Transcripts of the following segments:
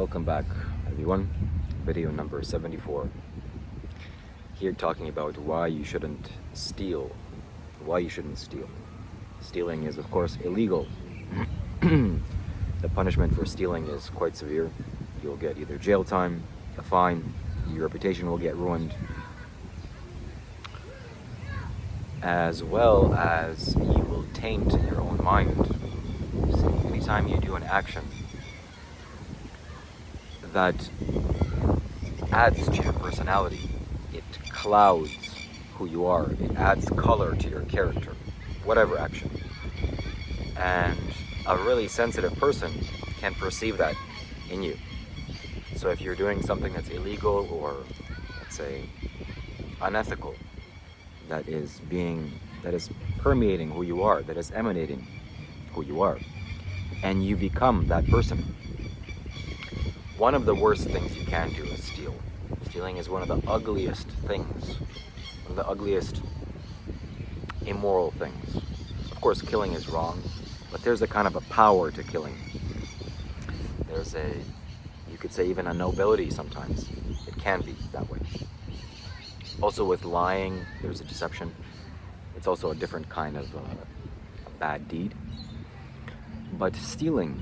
Welcome back, everyone. Video number 74. Here talking about why you shouldn't steal. Why you shouldn't steal. Stealing is, of course, illegal. The punishment for stealing is quite severe. You'll get either jail time, a fine, your reputation will get ruined, as well as you will taint your own mind. See, anytime you do an action that adds to your personality, it clouds who you are, it adds color to your character, whatever action. And a really sensitive person can perceive that in you. So if you're doing something that's illegal or, let's say, unethical, that is permeating who you are, that is emanating who you are, and you become that person. One of the worst things you can do is steal. Stealing is one of the ugliest things, one of the ugliest immoral things. Of course, killing is wrong, but there's a kind of a power to killing. There's you could say even a nobility sometimes. It can be that way. Also with lying, there's a deception. It's also a different kind of a bad deed. But stealing,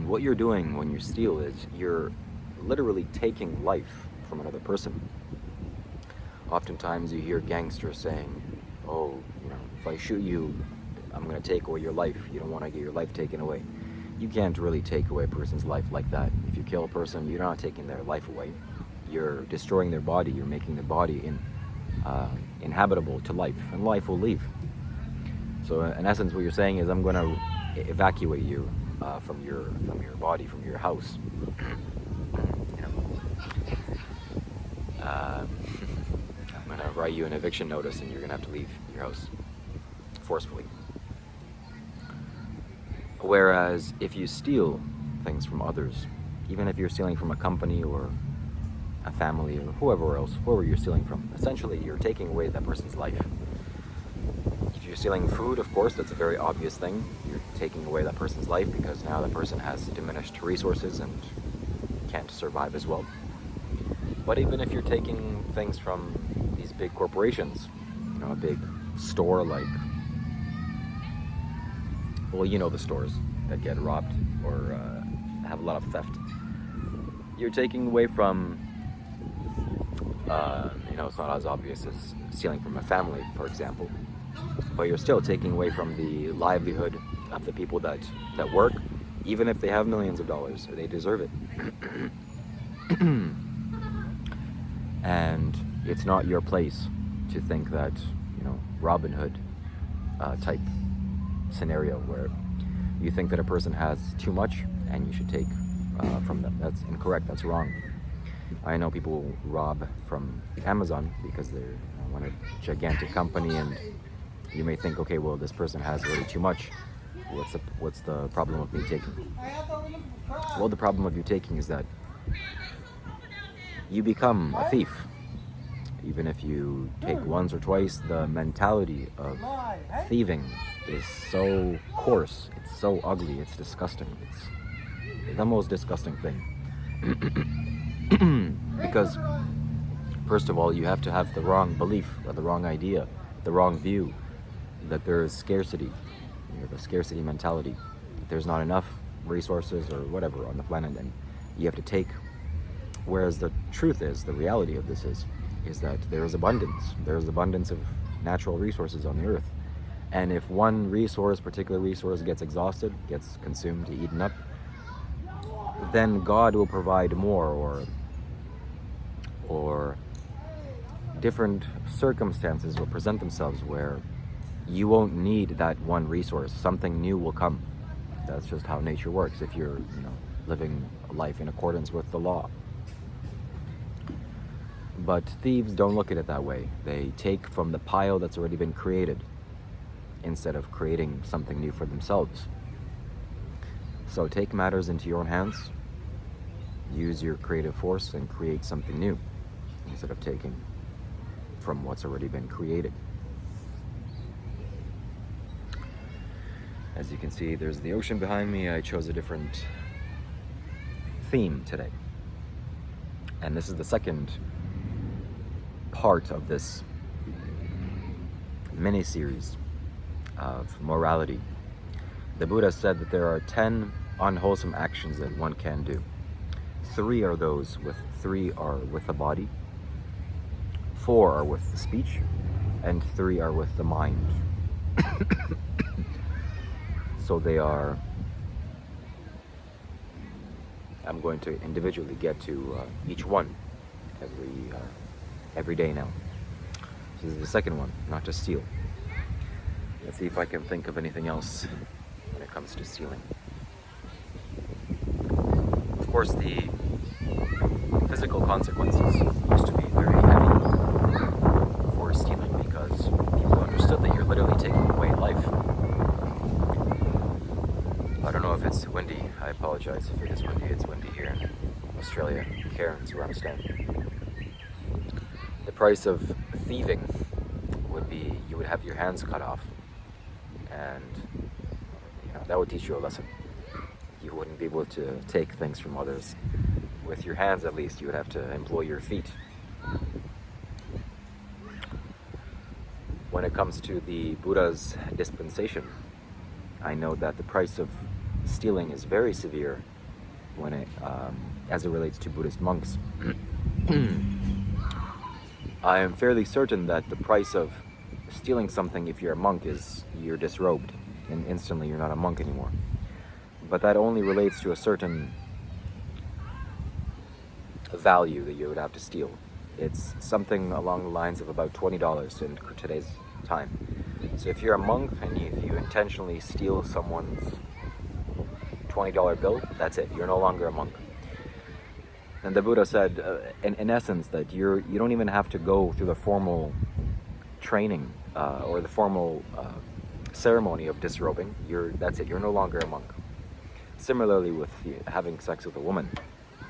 what you're doing when you steal is you're literally taking life from another person. Oftentimes you hear gangsters saying, oh, if I shoot you, I'm going to take away your life. You don't want to get your life taken away. You can't really take away a person's life like that. If you kill a person, you're not taking their life away. You're destroying their body. You're making their body inhabitable to life, and life will leave. So in essence, what you're saying is, I'm going to evacuate you from your body, from your house. I'm going to write you an eviction notice, and you're going to have to leave your house forcefully. Whereas if you steal things from others, even if you're stealing from a company or a family or whoever you're stealing from, essentially you're taking away that person's life. If you're stealing food, of course, that's a very obvious thing. You're taking away that person's life because now that person has diminished resources and can't survive as well. But even if you're taking things from these big corporations, a big store like, the stores that get robbed or have a lot of theft. You're taking away from, it's not as obvious as stealing from a family, for example, but you're still taking away from the livelihood of the people that work, even if they have millions of dollars, or they deserve it. And it's not your place to think that, Robin Hood type scenario where you think that a person has too much and you should take from them. That's incorrect. That's wrong. I know people rob from Amazon because they're a gigantic company, and you may think, okay, well, this person has already too much. What's the problem of me taking? Well, the problem of you taking is that you become a thief. Even if you take once or twice, the mentality of thieving is so coarse, it's so ugly, it's disgusting. It's the most disgusting thing. Because, first of all, you have to have the wrong belief, or the wrong idea, the wrong view, that there is scarcity, the scarcity mentality. There's not enough resources or whatever on the planet, and you have to take. Whereas the truth is, the reality of this is that there is abundance. There is abundance of natural resources on the earth. And if one particular resource gets exhausted, gets consumed, eaten up, then God will provide more, or different circumstances will present themselves where you won't need that one resource. Something new will come. That's just how nature works if you're, living a life in accordance with the law. But thieves don't look at it that way. They take from the pile that's already been created instead of creating something new for themselves. So take matters into your own hands, use your creative force, and create something new instead of taking from what's already been created. As you can see, there's the ocean behind me. I chose a different theme today. And this is the second part of this mini-series of morality. The Buddha said that there are 10 unwholesome actions that one can do. 3 are with the body, 4 are with the speech, and 3 are with the mind. So they are, I'm going to individually get to each one every day now. This is the second one, not to steal. Let's see if I can think of anything else when it comes to stealing. Of course, the physical consequences used to be very heavy for stealing because people understood that you're literally taking away life. I don't know if it's windy. I apologize if it is windy. It's windy here in Australia. Cairns, where I'm staying. The price of thieving would be you would have your hands cut off, and that would teach you a lesson. You wouldn't be able to take things from others with your hands. At least you would have to employ your feet. When it comes to the Buddha's dispensation, I know that the price of stealing is very severe when as it relates to Buddhist monks. I am fairly certain that the price of stealing something if you're a monk is you're disrobed and instantly you're not a monk anymore. But that only relates to a certain value that you would have to steal. It's something along the lines of about $20 in today's time. So if you're a monk and if you intentionally steal someone's $20 bill, that's it. You're no longer a monk. And the Buddha said, in essence, that you don't even have to go through the formal training or the formal ceremony of disrobing. That's it. You're no longer a monk. Similarly with having sex with a woman.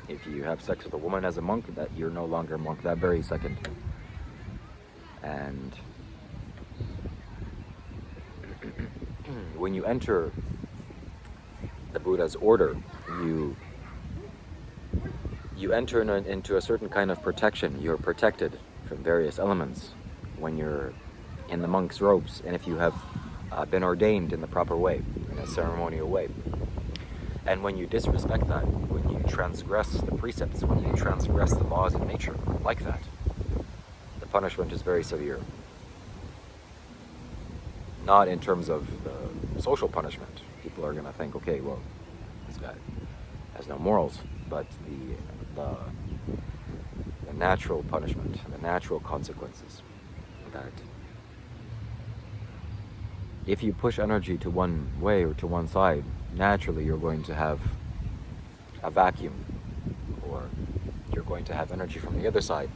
If you have sex with a woman as a monk, that you're no longer a monk that very second. And when you enter the Buddha's order, you enter into a certain kind of protection. You're protected from various elements when you're in the monk's robes, and if you have been ordained in the proper way, in a ceremonial way. And when you disrespect that, when you transgress the precepts, when you transgress the laws of nature like that, the punishment is very severe. Not in terms of the social punishment. People are going to think, okay, well, this guy has no morals, but the natural punishment, the natural consequences, that if you push energy to one way or to one side, naturally you're going to have a vacuum, or you're going to have energy from the other side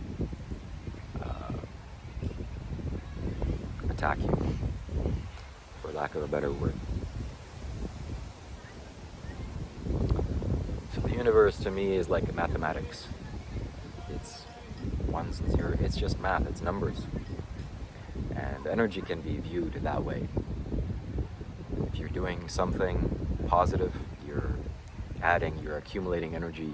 attack you, for lack of a better word. So the universe to me is like mathematics. It's 1 and 0, it's just math, it's numbers. And energy can be viewed that way. If you're doing something positive, you're you're accumulating energy,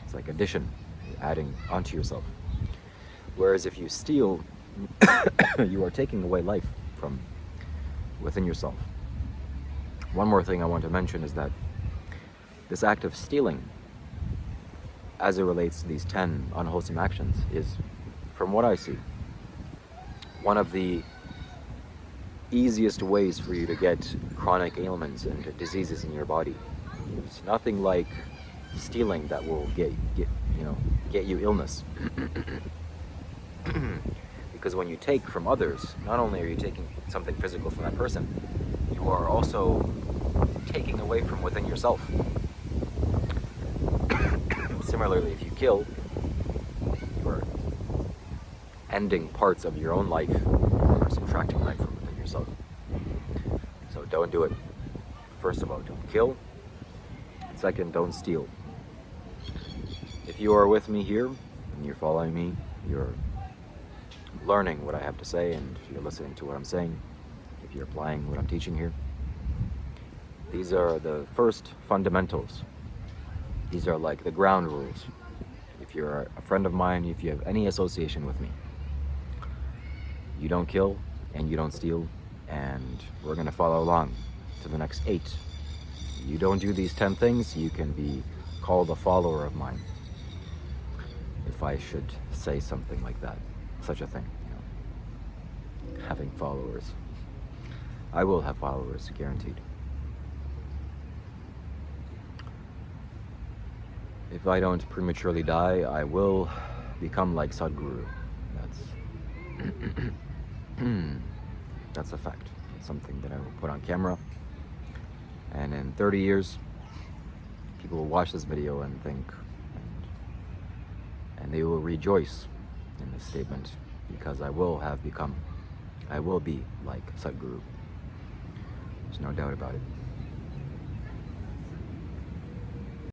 it's like addition, you're adding onto yourself. Whereas if you steal, you are taking away life from within yourself. One more thing I want to mention is that this act of stealing, as it relates to these 10 unwholesome actions, is, from what I see, one of the easiest ways for you to get chronic ailments and diseases in your body. It's nothing like stealing that will get you illness. Because when you take from others, not only are you taking something physical from that person, you are also taking away from within yourself. Similarly, if you kill, you are ending parts of your own life, or subtracting life from within yourself. So don't do it. First of all, don't kill. Second, don't steal. If you are with me here, and you're following me, you're learning what I have to say, and you're listening to what I'm saying, if you're applying what I'm teaching here, These are the first fundamentals. These are like the ground rules. If you're a friend of mine, if you have any association with me, you don't kill and you don't steal, and we're gonna follow along to the next 8. You don't do these 10 things, you can be called a follower of mine. If I should say something like that, such a thing, having followers. I will have followers, guaranteed. If I don't prematurely die, I will become like Sadhguru. That's a fact. It's something that I will put on camera. And in 30 years, people will watch this video and think, and they will rejoice in this statement, because I will be like Sadhguru. There's no doubt about it.